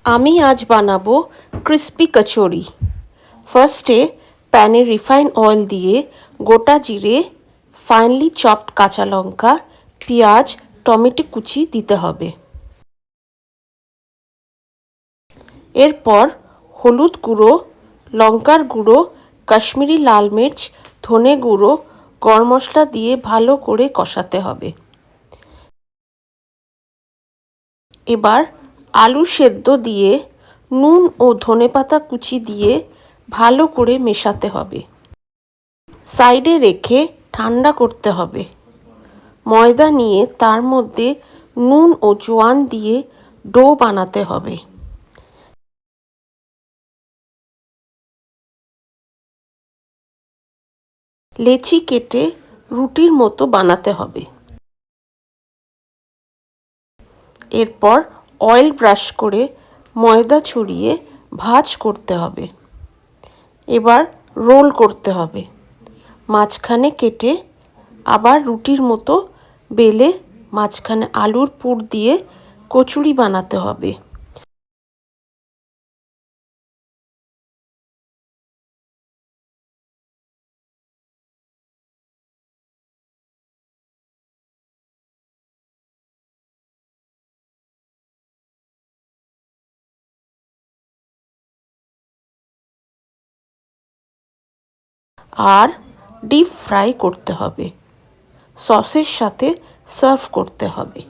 আমি আজ বানাবো ক্রিস্পি কচুরি। ফার্স্টে প্যানে রিফাইন অয়েল দিয়ে গোটা জিরে, ফাইনলি চপড কাঁচা লঙ্কা, পেঁয়াজ, টমেটো কুচি দিতে হবে। এরপর হলুদ গুঁড়ো, লঙ্কার গুঁড়ো, কাশ্মীরি লাল মির্চ, ধনে গুঁড়ো, গরম মশলা দিয়ে ভালো করে কষাতে হবে। এবার আলু সেদ্ধ দিয়ে নুন ও ধনেপাতা কুচি দিয়ে ভালো করে মেশাতে হবে। সাইডে রেখে ঠান্ডা করতে হবে। ময়দা নিয়ে তার মধ্যে নুন ও জোয়ান দিয়ে ডো বানাতে হবে। লেচি কেটে রুটির মতো বানাতে হবে। এরপর অয়েল ব্রাশ করে ময়দা ছড়িয়ে ভাঁজ করতে হবে। এবার রোল করতে হবে। মাঝখানে কেটে আবার রুটির মতো বেলে মাঝখানে আলুর পুর দিয়ে কচুরি বানাতে হবে। আর ডিপ ফ্রাই করতে হবে। সসের সাথে সার্ভ করতে হবে।